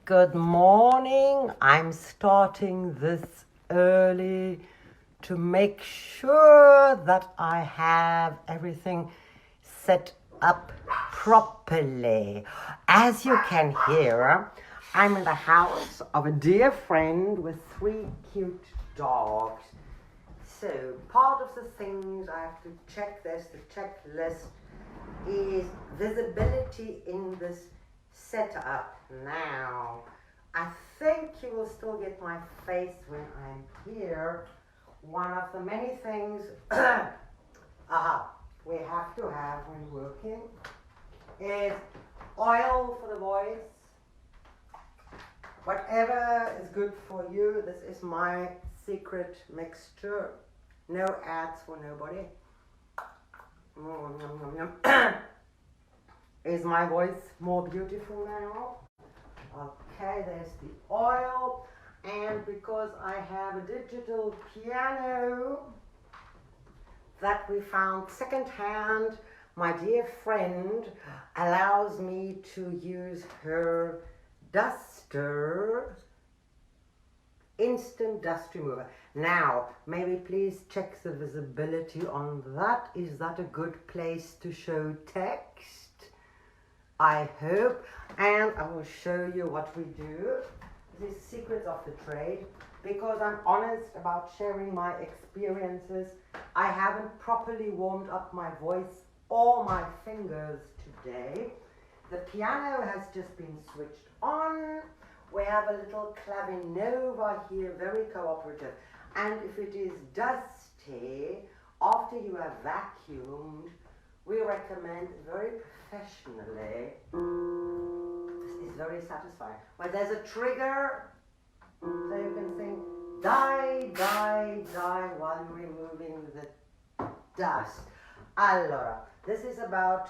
Good morning. I'm starting this early to make sure that I have everything set up properly. As you can hear, I'm in the house of a dear friend with 3 cute dogs. So part of the things I have to check, there's the checklist, is visibility in this setup. Now, I think you will still get my face when I'm here. One of the many things we have to have when working is oil for the voice. Whatever is good for you, this is my secret mixture. No ads for nobody. Is my voice more beautiful now? Okay, there's the oil. And because I have a digital piano that we found secondhand, my dear friend allows me to use her duster, instant dust remover. Now, maybe please check the visibility on that. Is that a good place to show text? I hope, and I will show you what we do. This is secrets of the trade, because I'm honest about sharing my experiences. I haven't properly warmed up my voice or my fingers today. The piano has just been switched on. We have a little clavinova here, very cooperative. And if it is dusty, after you have vacuumed, we recommend very professionally. This is very satisfying. When there's a trigger, so you can sing die, die, die while you're removing the dust. Allora, this is about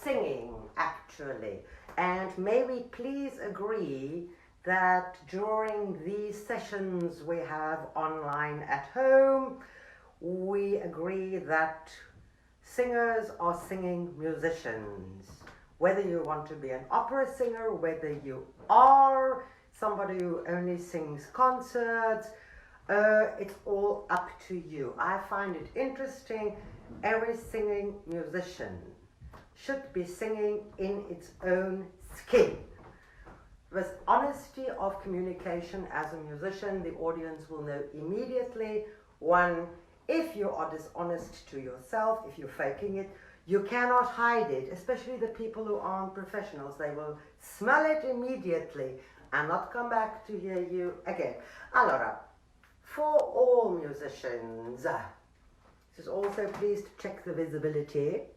singing actually. And may we please agree that during these sessions we have online at home, we agree that singers are singing musicians. Whether you want to be an opera singer, whether you are somebody who only sings concerts, it's all up to you. I find it interesting. Every singing musician should be singing in its own skin. With honesty of communication as a musician, the audience will know immediately, one, if you are dishonest to yourself, if you're faking it, you cannot hide it, especially the people who aren't professionals. They will smell it immediately and not come back to hear you again. Allora, for all musicians, this is also, please check the visibility.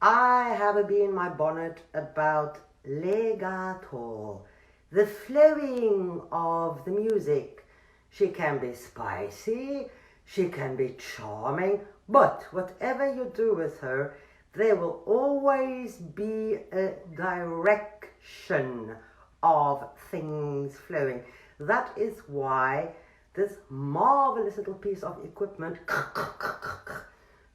I have a bee in my bonnet about legato, the flowing of the music. She can be spicy, she can be charming, but whatever you do with her, there will always be a direction of things flowing. That is why this marvelous little piece of equipment,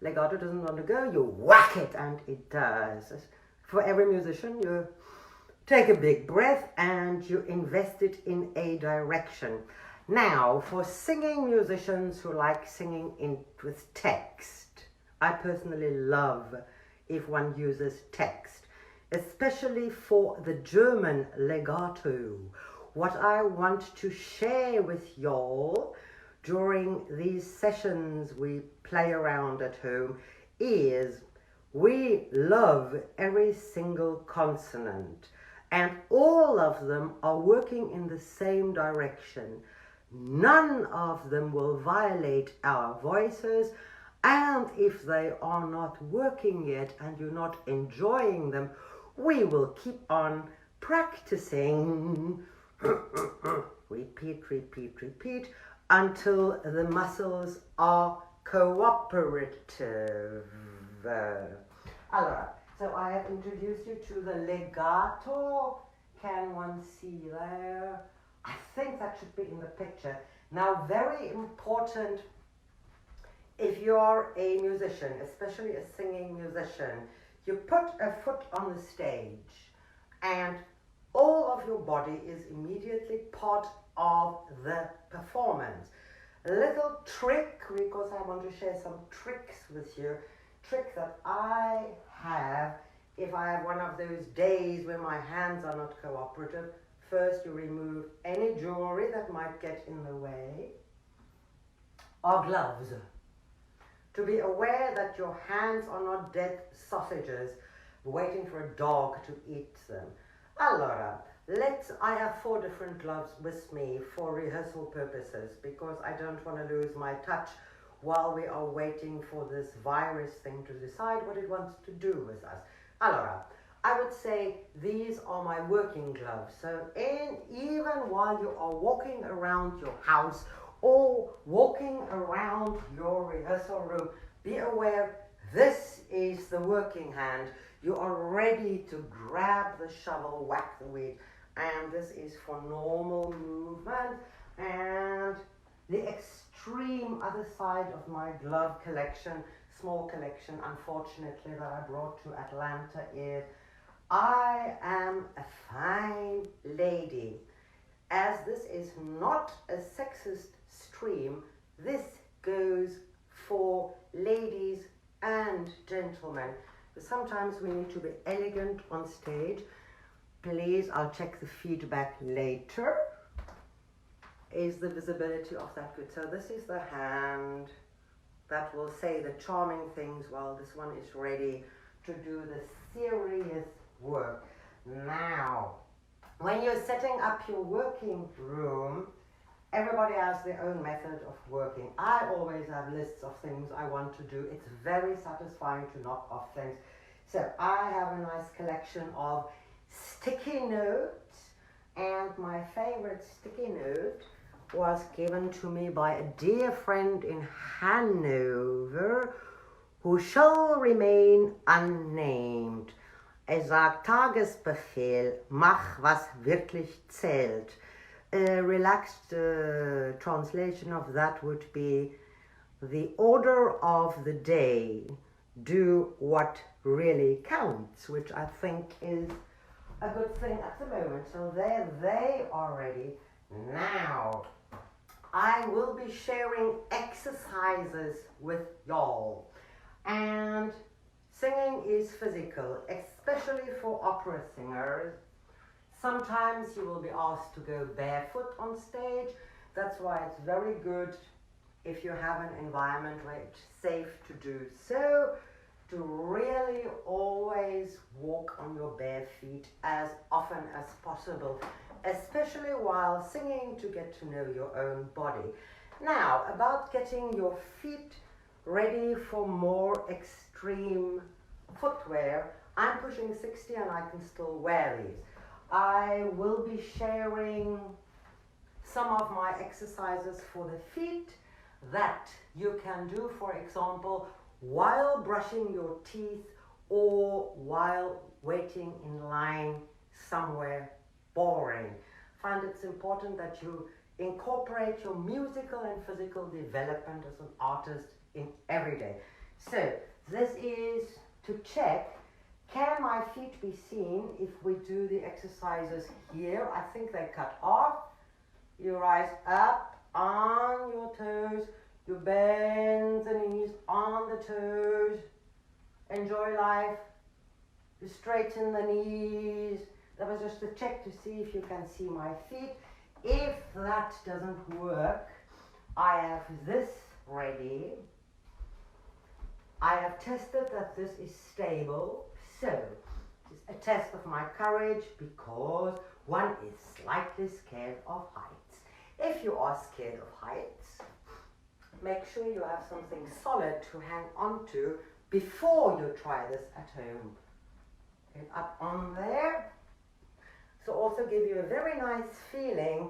legato doesn't want to go, you whack it and it does. For every musician, you take a big breath and you invest it in a direction. Now, for singing musicians who like singing with text, I personally love if one uses text, especially for the German legato. What I want to share with y'all during these sessions we play around at home is we love every single consonant, and all of them are working in the same direction. None of them will violate our voices, and if they are not working yet and you're not enjoying them, we will keep on practicing. Repeat, repeat, repeat, until the muscles are cooperative. Allora, so I have introduced you to the legato. Can one see there? I think that should be in the picture. Now, very important, if you're a musician, especially a singing musician, you put a foot on the stage and all of your body is immediately part of the performance. A little trick, because I want to share some tricks with you, trick that I have if I have one of those days where my hands are not cooperative. First, you remove any jewelry that might get in the way, or gloves, to be aware that your hands are not dead sausages waiting for a dog to eat them. Allora, I have 4 different gloves with me for rehearsal purposes, because I don't want to lose my touch while we are waiting for this virus thing to decide what it wants to do with us. Allora, I would say these are my working gloves. So even while you are walking around your house or walking around your rehearsal room, be aware this is the working hand. You are ready to grab the shovel, whack the weed, and this is for normal movement. And the extreme other side of my glove collection, small collection, unfortunately, that I brought to Atlanta is I am a fine lady. As this is not a sexist stream, this goes for ladies and gentlemen. Sometimes we need to be elegant on stage. Please, I'll check the feedback later. Is the visibility of that good? So this is the hand that will say the charming things while this one is ready to do the serious work. Now, when you're setting up your working room, everybody has their own method of working. I always have lists of things I want to do. It's very satisfying to knock off things. So I have a nice collection of sticky notes, and my favorite sticky note was given to me by a dear friend in Hanover, who shall remain unnamed. Er sagt Tagesbefehl, mach was wirklich zählt. A relaxed translation of that would be the order of the day, do what really counts, which I think is a good thing at the moment. So there they are ready. Now, I will be sharing exercises with y'all. And singing is physical, especially for opera singers. Sometimes you will be asked to go barefoot on stage. That's why it's very good if you have an environment where it's safe to do so, to really always walk on your bare feet as often as possible, especially while singing, to get to know your own body. Now, about getting your feet ready for more extreme footwear, I'm pushing 60 and I can still wear these. I will be sharing some of my exercises for the feet that you can do, for example, while brushing your teeth or while waiting in line somewhere boring. I find it's important that you incorporate your musical and physical development as an artist in every day. So this is to check, can my feet be seen if we do the exercises here? I think they cut off. You rise up on your toes. You bend the knees on the toes. Enjoy life. You straighten the knees. That was just a check to see if you can see my feet. If that doesn't work, I have this ready. I have tested that this is stable. So, it's a test of my courage, because one is slightly scared of heights. If you are scared of heights, make sure you have something solid to hang on to before you try this at home. Get up on there. So also give you a very nice feeling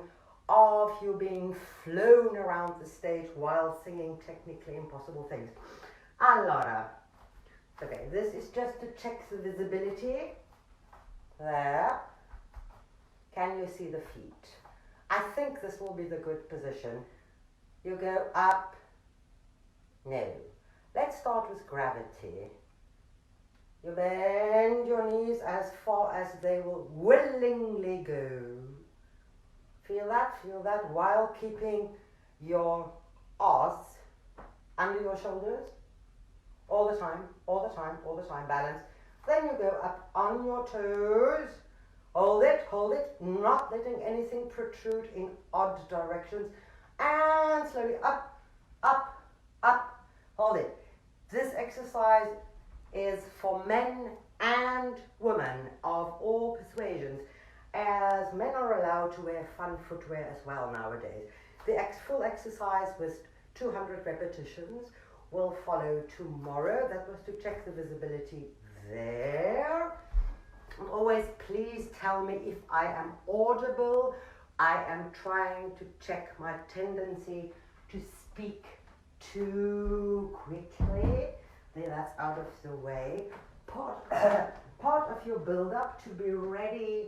of you being flown around the stage while singing technically impossible things. Allora, okay, this is just to check the visibility. There. Can you see the feet? I think this will be the good position. You go up. No. Let's start with gravity. You bend your knees as far as they will willingly go. Feel that, while keeping your arse under your shoulders. All the time, balance. Then you go up on your toes. Hold it, not letting anything protrude in odd directions. And slowly up, hold it. This exercise is for men and women of all persuasions, as men are allowed to wear fun footwear as well nowadays. The full exercise with 200 repetitions will follow tomorrow. That was to check the visibility there. And always please tell me if I am audible. I am trying to check my tendency to speak too quickly. There, that's out of the way. Part of your build-up to be ready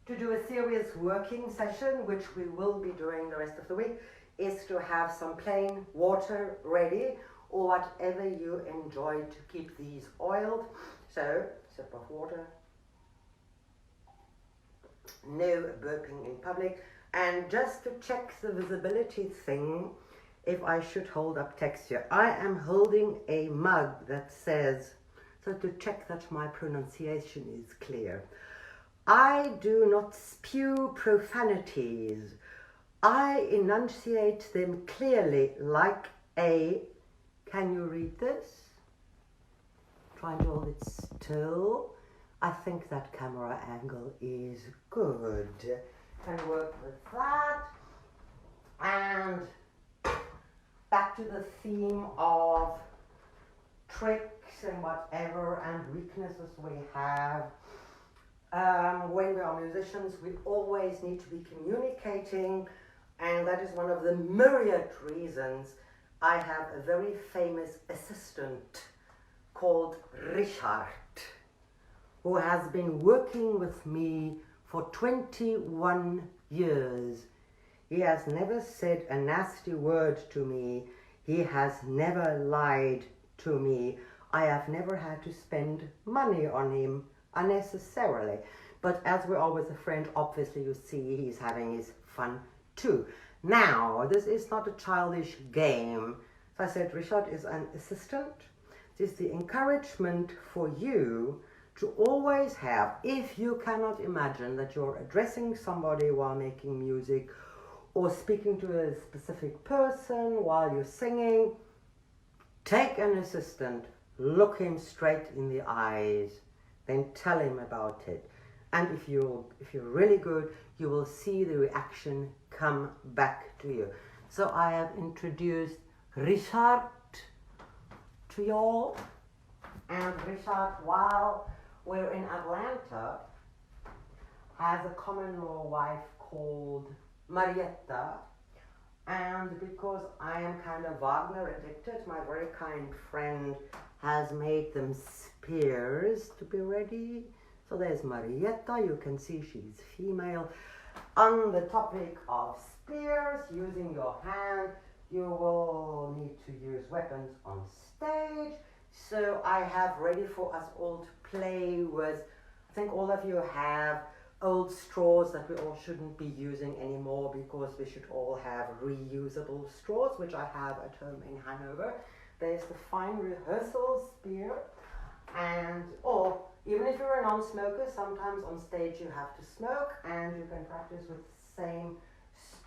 to do a serious working session, which we will be doing the rest of the week, is to have some plain water ready, or whatever you enjoy to keep these oiled. So, sip of water. No burping in public. And just to check the visibility thing, if I should hold up texture, I am holding a mug that says, so to check that my pronunciation is clear, I do not spew profanities. I enunciate them clearly like a, can you read this? Trying to hold it still. I think that camera angle is good. Can work with that. And back to the theme of tricks and whatever and weaknesses we have. When we are musicians, we always need to be communicating, and that is one of the myriad reasons I have a very famous assistant called Richard, who has been working with me for 21 years. He has never said a nasty word to me. He has never lied to me. I have never had to spend money on him unnecessarily. But as we're always a friend, obviously you see he's having his fun too. Now, this is not a childish game. As I said, Richard is an assistant. This is the encouragement for you to always have, if you cannot imagine that you're addressing somebody while making music or speaking to a specific person while you're singing, take an assistant, look him straight in the eyes, then tell him about it. And if you're really good, you will see the reaction come back to you. So I have introduced Richard to you all. And Richard, while we're in Atlanta, has a common law wife called Marietta. And because I am kind of Wagner addicted, my very kind friend has made them spears to be ready. So there's Marietta, you can see she's female. On the topic of spears, using your hand, you will need to use weapons on stage. So I have ready for us all to play with. I think all of you have old straws that we all shouldn't be using anymore, because we should all have reusable straws, which I have at home in Hanover. There's the fine rehearsal spear, and or even if you're a non-smoker, sometimes on stage you have to smoke, and you can practice with the same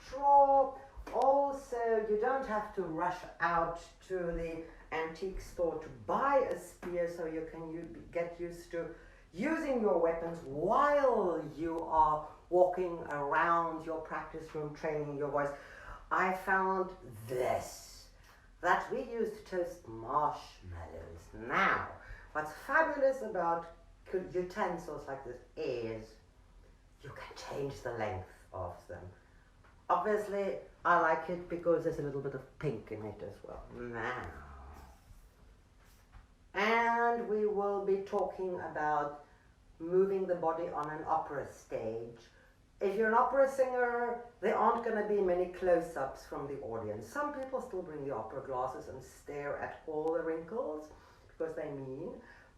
straw. Also, you don't have to rush out to the antique store to buy a spear, so you can get used to using your weapons while you are walking around your practice room training your voice. I found this, that we use to toast marshmallows. Now, what's fabulous about utensils like this is you can change the length of them. Obviously, I like it because there's a little bit of pink in it as well. Now, and we will be talking about moving the body on an opera stage. If you're an opera singer, there aren't going to be many close-ups from the audience. Some people still bring the opera glasses and stare at all the wrinkles because they're mean,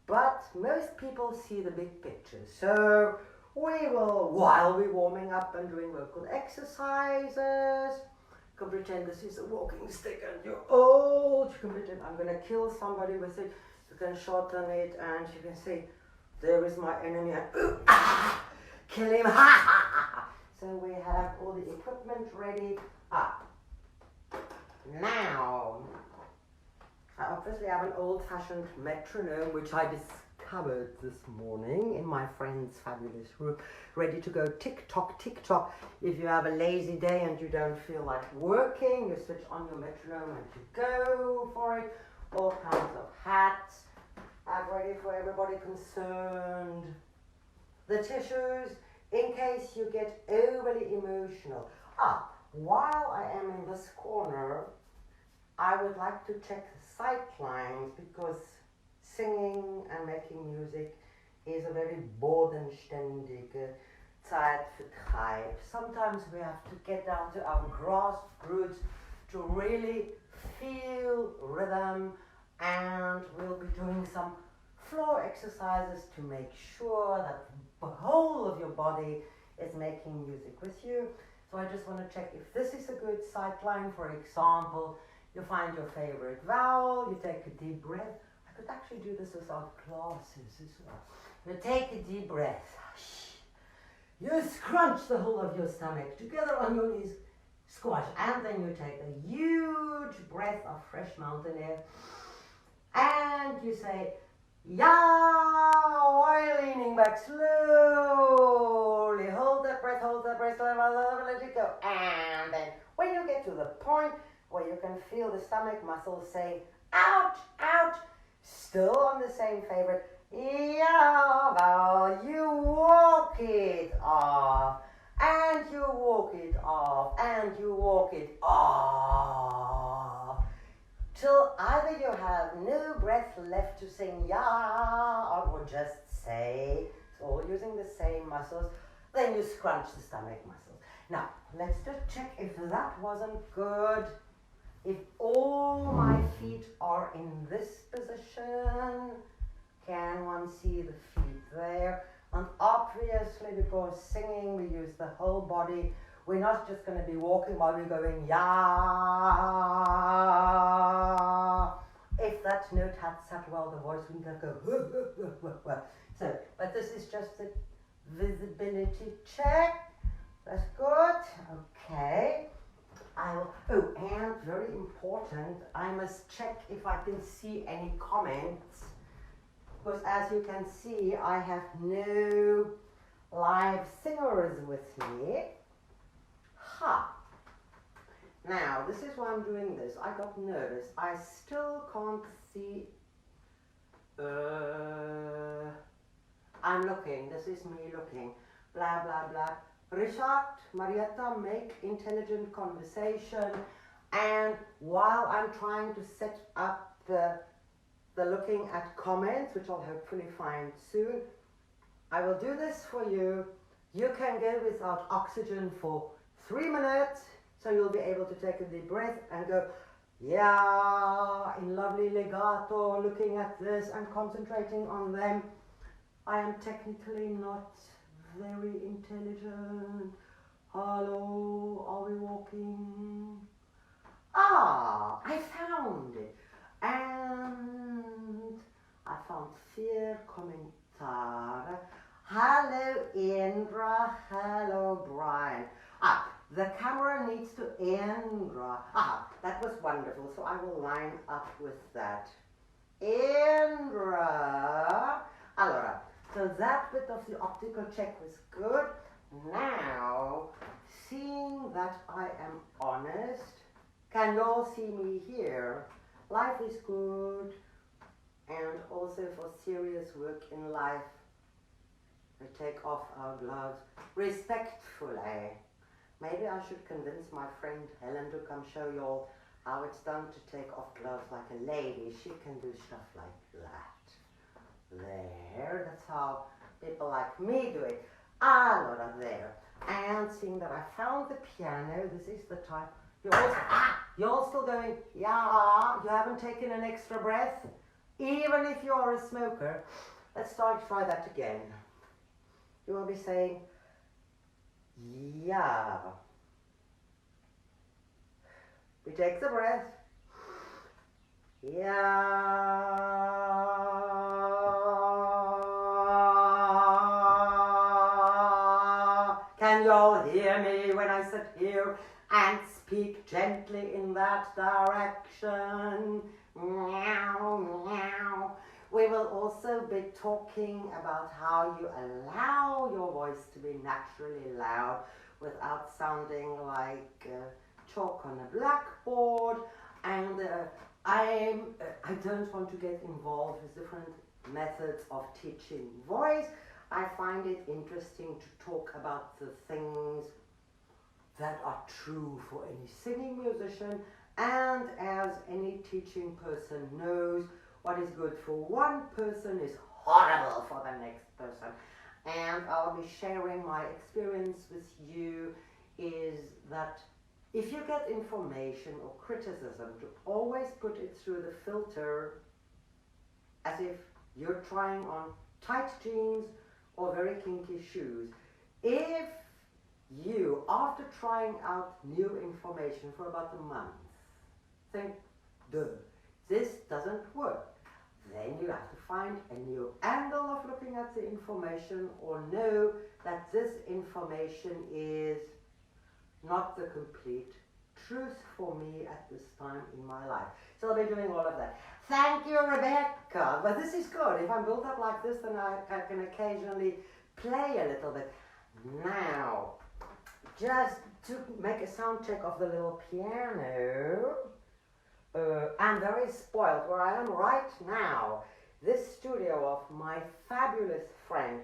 but most people see the big picture. So we will, while we're warming up and doing vocal exercises, you can pretend this is a walking stick and you're old. You can pretend I'm going to kill somebody with it. You can shorten it and you can say, there is my enemy, and ooh, ah, kill him, ha ha ha. So we have all the equipment ready up. Now, I obviously have an old-fashioned metronome, which I discovered this morning in my friend's fabulous room, ready to go tick-tock, tick-tock. If you have a lazy day and you don't feel like working, you switch on your metronome and you go for it. All kinds of hats. I'm ready for everybody concerned. The tissues, in case you get overly emotional. While I am in this corner, I would like to check the sight lines, because singing and making music is a very bodenständige Zeitvertreib. Sometimes we have to get down to our grassroots to really feel rhythm, and we'll be doing some floor exercises to make sure that the whole of your body is making music with you. So I just want to check if this is a good sight line. For example, you find your favorite vowel, you take a deep breath. I could actually do this without glasses as well. You take a deep breath. You scrunch the whole of your stomach together on your knees, squash, and then you take a huge breath of fresh mountain air. And you say, yeah, while leaning back slowly. Hold that breath, let it go. And then when you get to the point where you can feel the stomach muscles say, ouch, ouch, still on the same favorite, yeah, well, you walk it off, and you walk it off, and you walk it off. Till either you have no breath left to sing ya, or just say, it's all using the same muscles, then you scrunch the stomach muscles. Now, let's just check if that wasn't good. If all my feet are in this position, can one see the feet there? And obviously, because singing, we use the whole body. We're not just going to be walking while we're going, ya. If that note had sat well, the voice wouldn't go, So, but this is just a visibility check. That's good. Okay. And very important, I must check if I can see any comments. Because as you can see, I have no live singers with me. Now, this is why I'm doing this. I got nervous. I still can't see. I'm looking. This is me looking. Blah, blah, blah. Richard, Marietta, make intelligent conversation. And while I'm trying to set up the looking at comments, which I'll hopefully find soon, I will do this for you. You can go without oxygen for 3 minutes, so you'll be able to take a deep breath and go, yeah, in lovely legato, looking at this and concentrating on them. I am technically not very intelligent. Hello, are we walking? I found it. And I found 4 kommentarer. Hello, Indra. Hello, Brian. The camera needs to Indra. That was wonderful. So I will line up with that. Indra. Allora, so that bit of the optical check was good. Now, seeing that I am honest, can you all see me here? Life is good, and also for serious work in life, we take off our gloves respectfully. Maybe I should convince my friend Helen to come show you all how it's done to take off gloves like a lady. She can do stuff like that. There, that's how people like me do it. Allora, there. And seeing that I found the piano, this is the type. You're all still going, yeah, you haven't taken an extra breath, even if you are a smoker. Let's try that again. you will be saying, yeah. We take the breath. Yeah. Can you all hear me when I sit here and speak gently in that direction? Meow, meow. We will also be talking about how you allow your voice to be naturally loud without sounding like chalk on a blackboard. And I don't want to get involved with different methods of teaching voice. I find it interesting to talk about the things that are true for any singing musician, and as any teaching person knows, what is good for one person is horrible for the next person. And I'll be sharing my experience with you is that if you get information or criticism, to always put it through the filter as if you're trying on tight jeans or very kinky shoes. If you, after trying out new information for about a month, think, duh, this doesn't work, then you have to find a new angle of looking at the information, or know that this information is not the complete truth for me at this time in my life. So I'll be doing all of that. Thank you, Rebecca. But this is good. If I'm built up like this, then I can occasionally play a little bit. Now, just to make a sound check of the little piano, I'm very spoiled where I am right now. This studio of my fabulous friend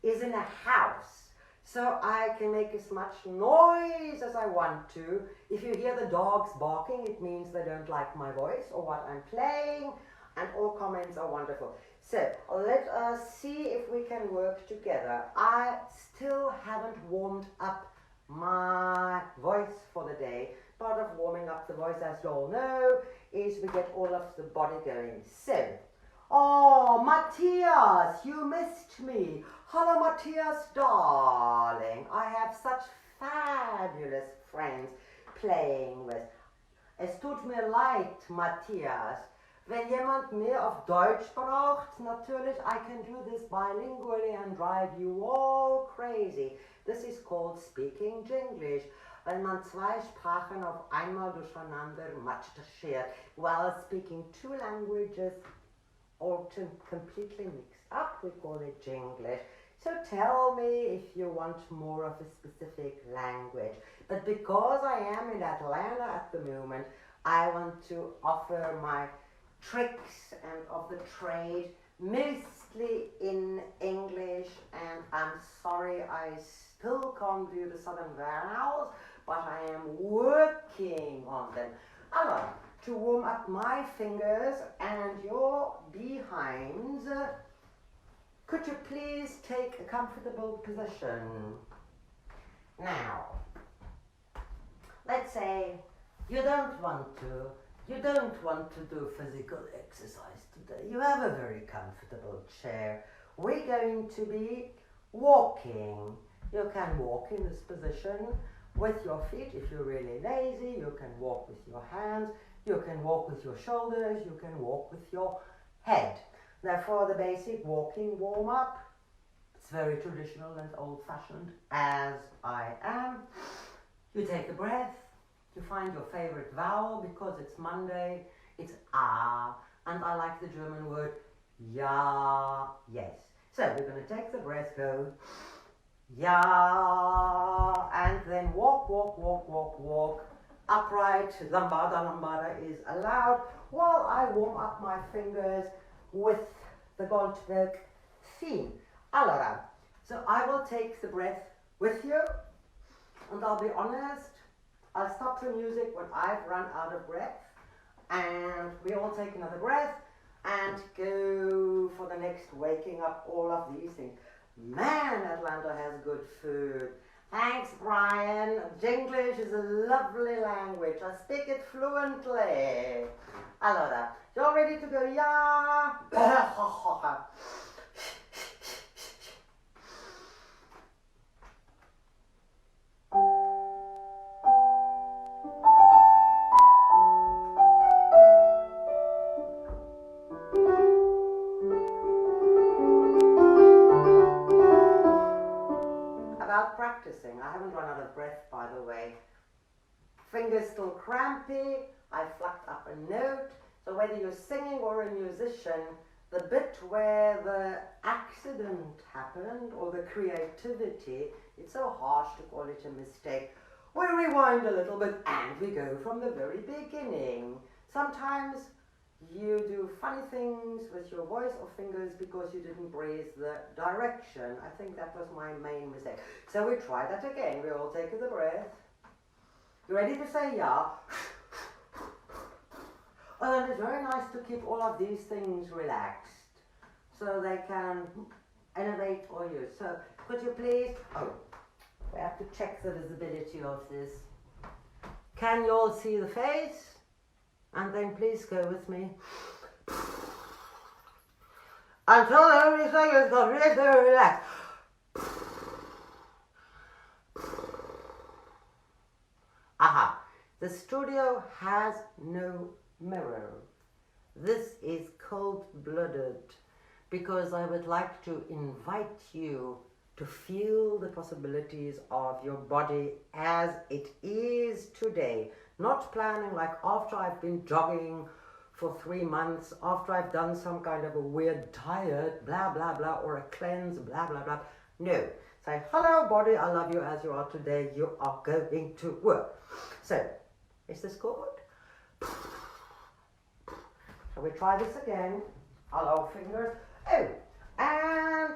is in a house, so I can make as much noise as I want to. If you hear the dogs barking, it means they don't like my voice or what I'm playing, and all comments are wonderful. So let us see if we can work together. I still haven't warmed up my voice for the day. Part of warming up the voice, as you all know, is we get all of the body going. So, oh, Matthias, you missed me. Hello, Matthias, darling. I have such fabulous friends playing with. Es tut mir leid, Matthias. Wenn jemand mehr auf Deutsch braucht, natürlich, I can do this bilingually and drive you all crazy. This is called speaking Jinglish. Wenn man zwei Sprachen auf einmal durcheinander matschiert, while speaking two languages or to completely mixed up, we call it Jinglish. So tell me if you want more of a specific language. But because I am in Atlanta at the moment, I want to offer my tricks and of the trade mostly in English, and I'm sorry I still can't do the southern vowels, but I am working on them. Alors, to warm up my fingers and your behinds, could you please take a comfortable position? Now, let's say you don't want to do physical exercise today. You have a very comfortable chair. We're going to be walking. You can walk in this position with your feet. If you're really lazy, you can walk with your hands. You can walk with your shoulders. You can walk with your head. Therefore, the basic walking warm-up. It's very traditional and old-fashioned, as I am. You take a breath. You find your favorite vowel. Because it's Monday, it's A, and I like the German word ja, yes. So we're going to take the breath, go ja, and then walk, walk, walk, walk, walk, upright, lambada, lambada is allowed, while I warm up my fingers with the Goldberg theme. Allora, so I will take the breath with you, and I'll be honest, I'll stop the music when I've run out of breath, and we all take another breath and go for the next waking up all of these things. Man, Atlanta has good food. Thanks, Brian. Jinglish is a lovely language. I speak it fluently. Allora, you're ready to go? Yeah. about practicing. I haven't run out of breath, by the way. Fingers still crampy. I flucked up a note. So whether you're singing or a musician, the bit where the accident happened or the creativity, it's so harsh to call it a mistake. We rewind a little bit and we go from the very beginning. Sometimes you do funny things with your voice or fingers because you didn't breathe the direction. I think that was my main mistake. So we try that again. We all take the breath. You ready to say yeah? And it's very nice to keep all of these things relaxed so they can innovate or use. So could you please, we have to check the visibility of this. Can you all see the face? And then please go with me. Until everything is completely relaxed. Aha, the studio has no mirror. This is cold-blooded because I would like to invite you to feel the possibilities of your body as it is today. Not planning like after I've been jogging for 3 months, after I've done some kind of a weird diet, blah, blah, blah, or a cleanse, blah, blah, blah. No. Say, hello body, I love you as you are today. You are going to work. So, is this good? So we try this again. Hello fingers. Oh, and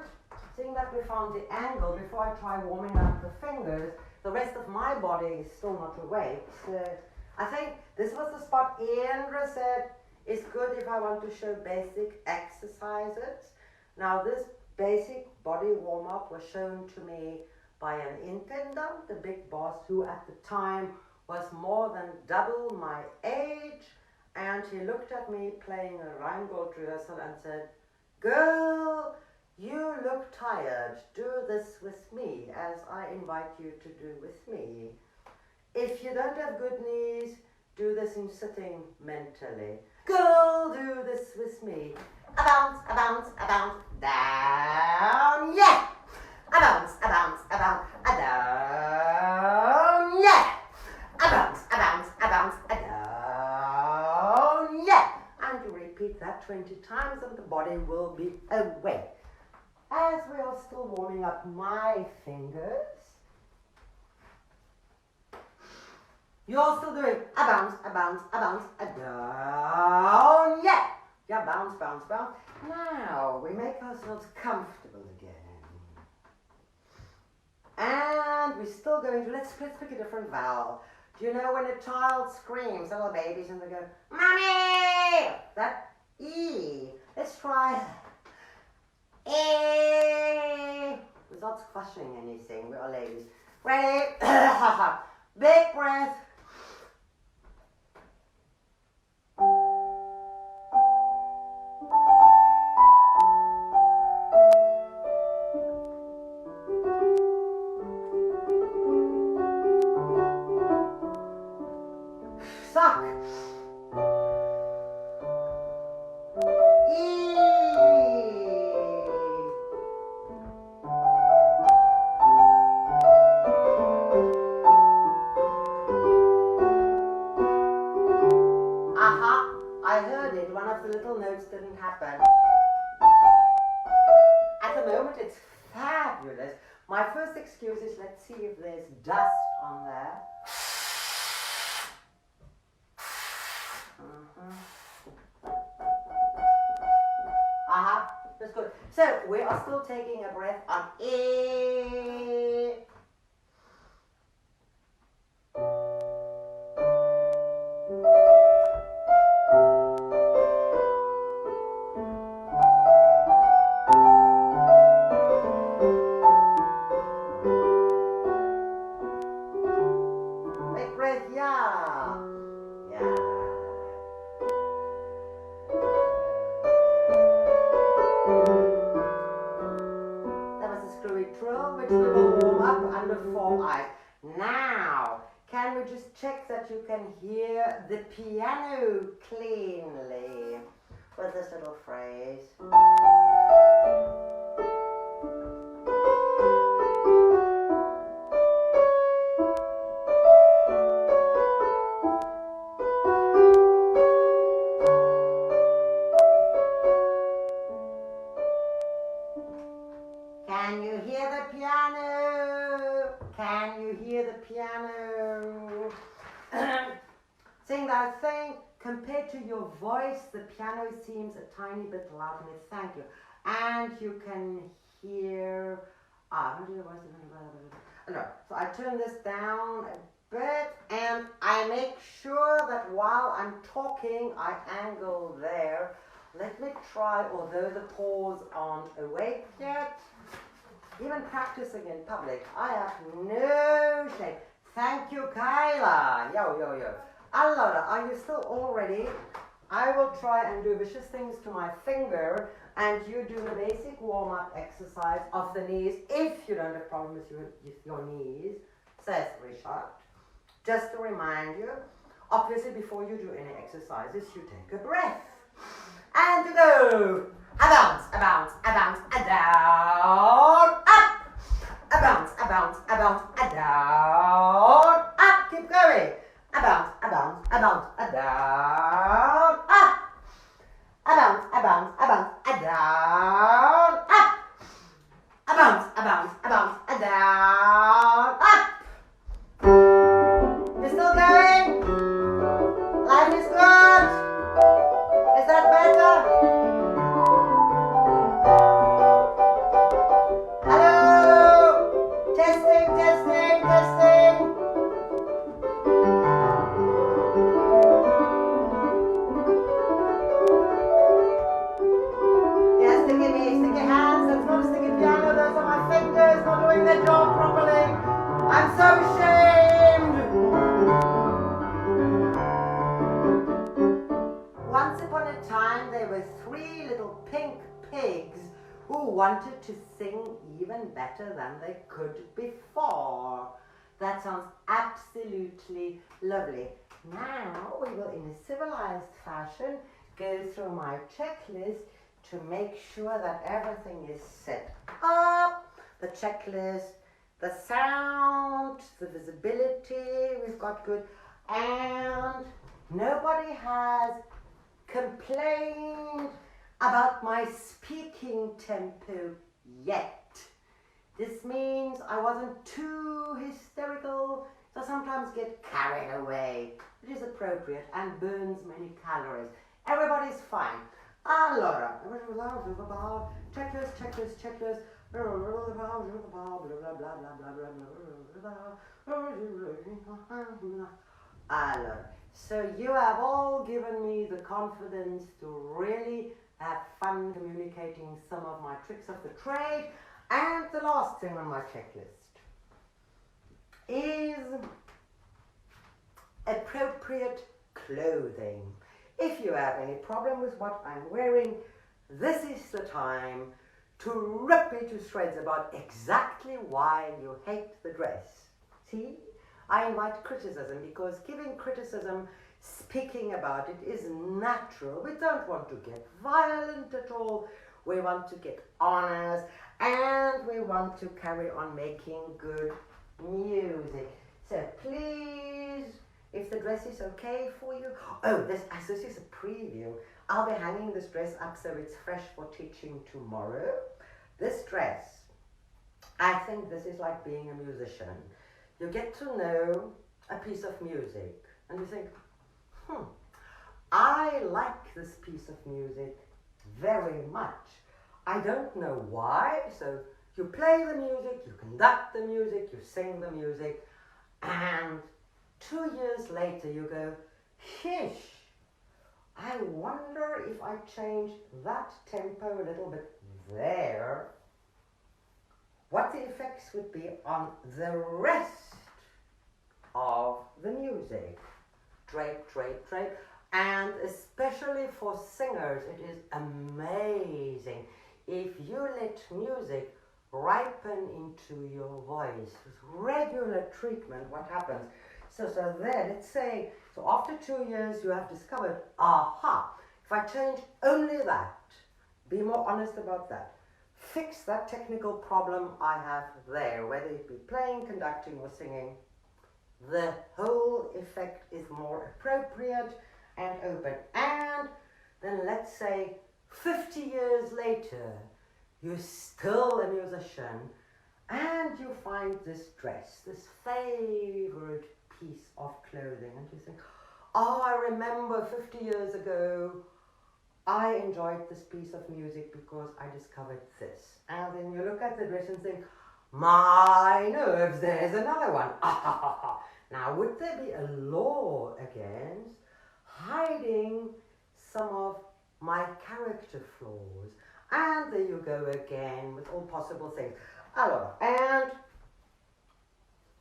seeing that we found the angle, before I try warming up the fingers, the rest of my body is still not awake. So I think this was the spot Indra said is good if I want to show basic exercises. Now this basic body warm-up was shown to me by an intendant, the big boss, who at the time was more than double my age, and he looked at me playing a Rheingold rehearsal and said, "Girl, you look tired. Do this with me as I invite you to do with me. If you don't have good knees, do this in sitting mentally. Girl, do this with me. A bounce, a bounce, a bounce, down, yeah. A bounce, a bounce, a bounce, a down, yeah. A bounce, a bounce, a bounce, a down, yeah." And you repeat that 20 times and the body will be awake. As we are still warming up my fingers, you're still doing a bounce, a bounce, a bounce, a down, yeah. Yeah, bounce, bounce, bounce. Now we make ourselves comfortable again. And we're still going to, let's pick a different vowel. Do you know when a child screams, little babies, and they go, "Mommy!" That E. Let's try E. Without squashing anything, we are ladies. Ready? Big breath. Suck. I heard it. One of the little notes didn't happen. At the moment, it's fabulous. My first excuse is, let's see if there's dust on there. That's good. So we are still taking a breath on E. Big breath, yeah. Yeah. Trill, which we will warm up under 4 eyes. Now, can we just check that you can hear the piano cleanly with this little phrase? you hear the piano saying that thing. Compared to your voice, the piano seems a tiny bit louder. Thank you. And you can hear, no, so I turn this down a bit and I make sure that while I'm talking, I angle there. Let me try, although the paws aren't awake yet, even practicing in public, I have no shame. Thank you, Kyla. Yo. Allora, are you still all ready? I will try and do vicious things to my finger, and you do the basic warm-up exercise of the knees. If you don't have problems with your knees, says Richard. Just to remind you, obviously before you do any exercises, you take a breath. And you go. A bounce, a bounce, a bounce, a down, up. A bounce, a bounce, a bounce, a down, up. Keep going. A bounce, a bounce, a bounce, a down, up. A bounce, a bounce, a bounce, a down, up. A bounce, a bounce, a bounce, a down, up. You're still going? Life is good. Is that better? Hello? Testing, testing, testing. Yes, sticky hands. That's not a sticky piano. Those are my fingers not doing their job properly. I'm so ashamed. Once upon a time, there were 3 little pink pigs who wanted to sing even better than they could before. That sounds absolutely lovely. Now we will, in a civilized fashion, go through my checklist to make sure that everything is set up. The checklist, the sound, the visibility, we've got good, and nobody has complained about my speaking tempo yet. This means I wasn't too hysterical, so sometimes get carried away. It is appropriate and burns many calories. Everybody's fine. Allora, checklist, checklist, checklist. Allora, so you have all given me the confidence to really have fun communicating some of my tricks of the trade. And the last thing on my checklist is appropriate clothing. If you have any problem with what I'm wearing, this is the time to rip me to shreds about exactly why you hate the dress. See? I invite criticism because giving criticism, speaking about it is natural. We don't want to get violent at all. We want to get honest and we want to carry on making good music. So please, if the dress is okay for you. Oh, this is a preview. I'll be hanging this dress up so it's fresh for teaching tomorrow. This dress, I think this is like being a musician. You get to know a piece of music and you think, I like this piece of music very much. I don't know why, so you play the music, you conduct the music, you sing the music, and 2 years later you go, sheesh, I wonder if I change that tempo a little bit there, what the effects would be on the rest of the music. Drape, drape, drape. And especially for singers, it is amazing. If you let music ripen into your voice with regular treatment, what happens? So there, let's say, so after 2 years you have discovered, aha, if I change only that, be more honest about that, fix that technical problem I have there, whether it be playing, conducting or singing, the whole effect is more appropriate and open. And then let's say 50 years later, you're still a musician and you find this dress, this favorite piece of clothing, and you think, oh, I remember 50 years ago, I enjoyed this piece of music because I discovered this. And then you look at the dress and think, my nerves, there's another one. Now, would there be a law against hiding some of my character flaws? And there you go again with all possible things. And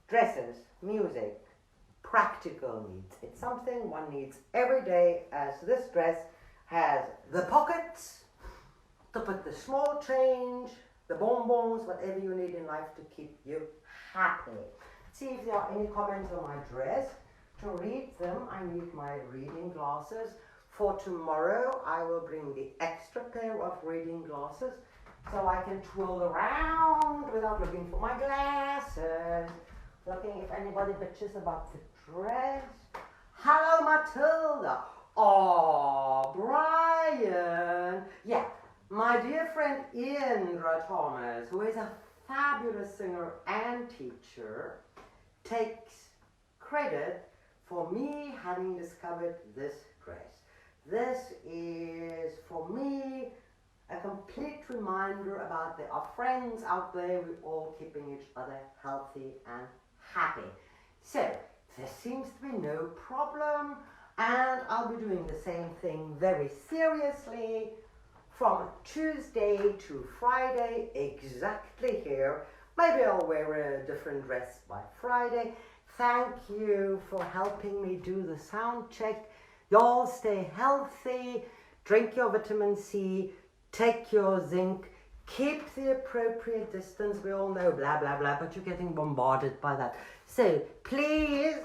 dresses, music, practical needs. It's something one needs every day, as this dress has the pockets to put the small change, the bonbons, whatever you need in life to keep you happy. See if there are any comments on my dress. To read them, I need my reading glasses. For tomorrow, I will bring the extra pair of reading glasses so I can twirl around without looking for my glasses. Looking if anybody bitches about the dress. Hello, Matilda. Oh, Brian. Yeah, my dear friend Indra Thomas, who is a fabulous singer and teacher, takes credit for me having discovered this dress. This is, for me, a complete reminder about there are friends out there, we're all keeping each other healthy and happy. So, there seems to be no problem, and I'll be doing the same thing very seriously from Tuesday to Friday, exactly here. Maybe I'll wear a different dress by Friday. Thank you for helping me do the sound check. Y'all stay healthy, drink your vitamin C, take your zinc, keep the appropriate distance. We all know blah, blah, blah, but you're getting bombarded by that. So please,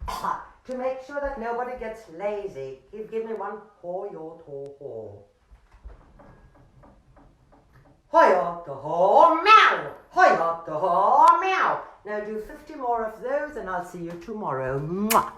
to make sure that nobody gets lazy, give me one ho-yo-to-ho. Ho-yo-to-ho, meow! Ho-yo-to-ho, meow! Now do 50 more of those and I'll see you tomorrow. Mwah!